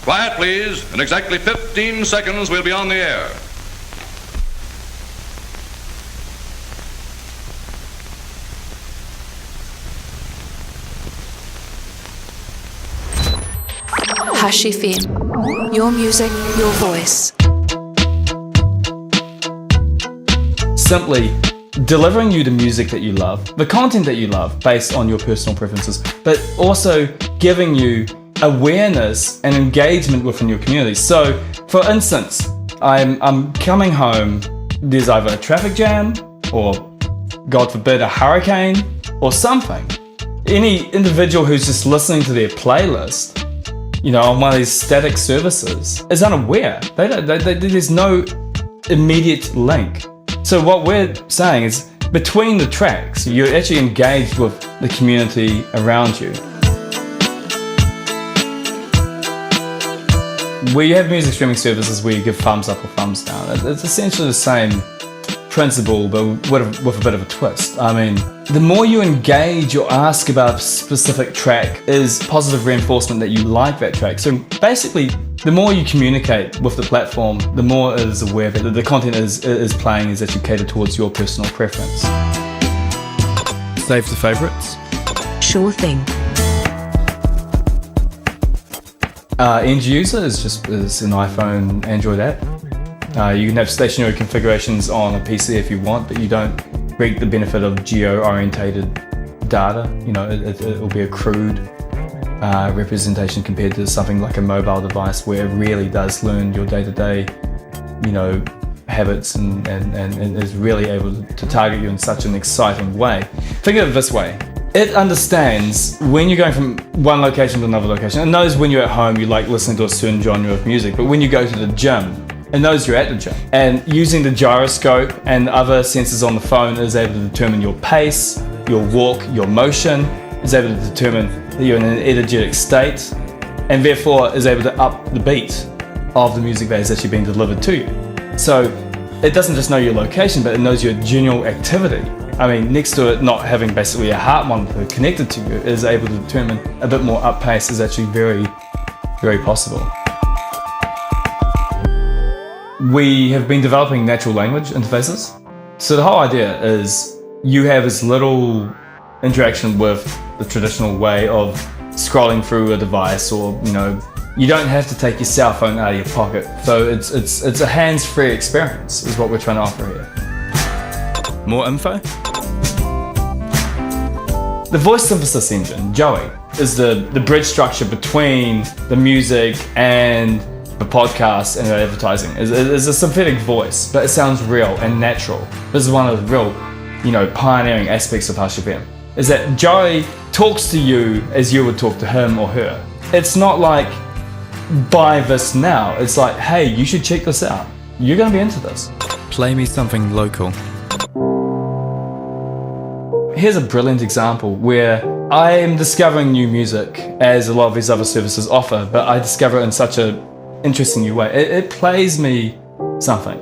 Quiet, please. In exactly 15 seconds, we'll be on the air. Hush FM. Your music, your voice. Simply delivering you the music that you love, the content that you love based on your personal preferences, but also giving you awareness and engagement within your community. So, for instance, I'm coming home, there's either a traffic jam or, God forbid, a hurricane or something. Any individual who's just listening to their playlist, on one of these static services is unaware. There's no immediate link. So what we're saying is, between the tracks, you're actually engaged with the community around you. Where you have music streaming services where you give thumbs up or thumbs down, it's essentially the same principle, but with a bit of a twist. I mean, the more you engage or ask about a specific track is positive reinforcement that you like that track. So basically, the more you communicate with the platform, the more it is aware that the content is playing is actually catered towards your personal preference. Save the favorites? Sure thing. End user is an iPhone, Android app. You can have stationary configurations on a PC if you want, but you don't reap the benefit of geo-orientated data. It will be a crude representation compared to something like a mobile device where it really does learn your day-to-day, habits and is really able to target you in such an exciting way. Think of it this way. It understands when you're going from one location to another location. It knows when you're at home you like listening to a certain genre of music, but when you go to the gym, it knows you're at the gym. And using the gyroscope and other sensors on the phone is able to determine your pace, your walk, your motion, is able to determine that you're in an energetic state, and therefore is able to up the beat of the music that is actually being delivered to you. So it doesn't just know your location, but it knows your general activity. I mean, next to it not having basically a heart monitor connected to you, it is able to determine a bit more up pace is actually very, very possible. We have been developing natural language interfaces. So the whole idea is you have as little interaction with the traditional way of scrolling through a device, or you don't have to take your cell phone out of your pocket. So it's a hands-free experience is what we're trying to offer here. More info? The voice synthesis engine, Joey, is the bridge structure between the music and the podcast and the advertising. Is a synthetic voice, but it sounds real and natural. This is one of the real, pioneering aspects of Hush FM, is that Joey talks to you as you would talk to him or her. It's not like, buy this now. It's like, hey, you should check this out. You're going to be into this. Play me something local. Here's a brilliant example where I am discovering new music as a lot of these other services offer, but I discover it in such a interesting new way. It plays me something.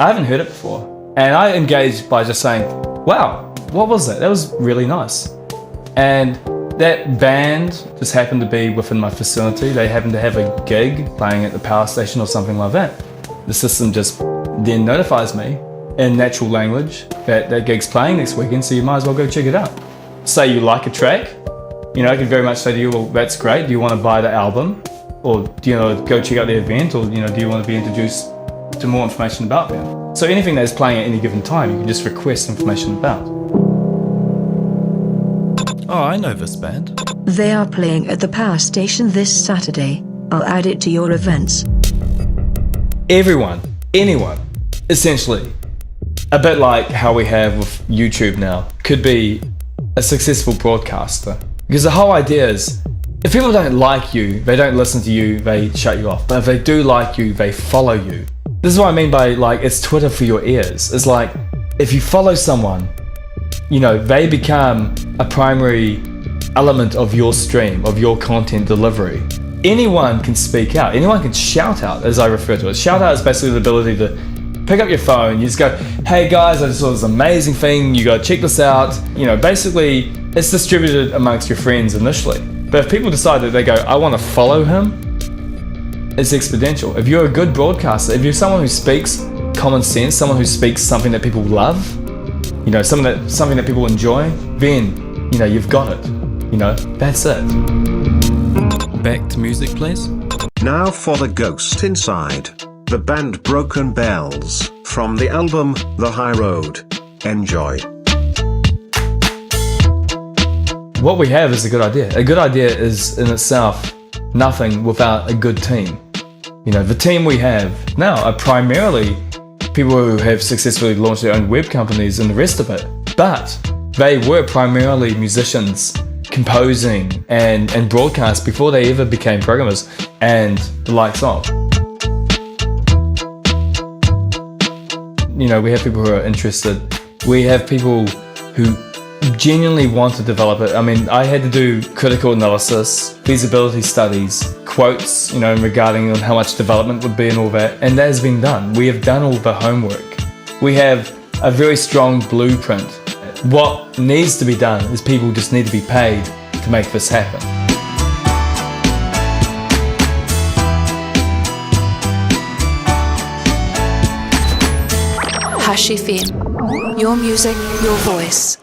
I haven't heard it before. And I engaged by just saying, wow, what was that? That was really nice. And that band just happened to be within my facility. They happened to have a gig playing at the power station or something like that. The system just then notifies me in natural language that gig's playing next weekend, so you might as well go check it out. Say you like a track, I could very much say to you, well, that's great. Do you want to buy the album? Or do you go check out the event? Or do you want to be introduced to more information about them? So anything that is playing at any given time, you can just request information about. Oh, I know this band. They are playing at the power station this Saturday. I'll add it to your events. Everyone, anyone, essentially, a bit like how we have with YouTube now, could be a successful broadcaster. Because the whole idea is, if people don't like you, they don't listen to you, they shut you off. But if they do like you, they follow you. This is what I mean by, it's Twitter for your ears. It's like, if you follow someone, they become a primary element of your stream, of your content delivery. Anyone can speak out, anyone can shout out, as I refer to it. Shout out is basically the ability to pick up your phone, you just go, hey guys, I just saw this amazing thing, you gotta check this out. Basically, it's distributed amongst your friends initially. But if people decide that they go, I want to follow him, it's exponential. If you're a good broadcaster, if you're someone who speaks common sense, someone who speaks something that people love, you know, something that people enjoy, then, you know, you've got it. You know, that's it. Back to music, please. Now for the Ghost Inside. The band Broken Bells, from the album The High Road. Enjoy. What we have is a good idea. A good idea is in itself nothing without a good team. You know, the team we have now are primarily people who have successfully launched their own web companies and the rest of it. But they were primarily musicians composing and broadcast before they ever became programmers and the likes of. You know, we have people who are interested. We have people who genuinely want to develop it. I mean, I had to do critical analysis, feasibility studies, quotes, you know, regarding on how much development would be and all that, and that has been done. We have done all the homework. We have a very strong blueprint. What needs to be done is people just need to be paid to make this happen. Hash FM. Your music, your voice.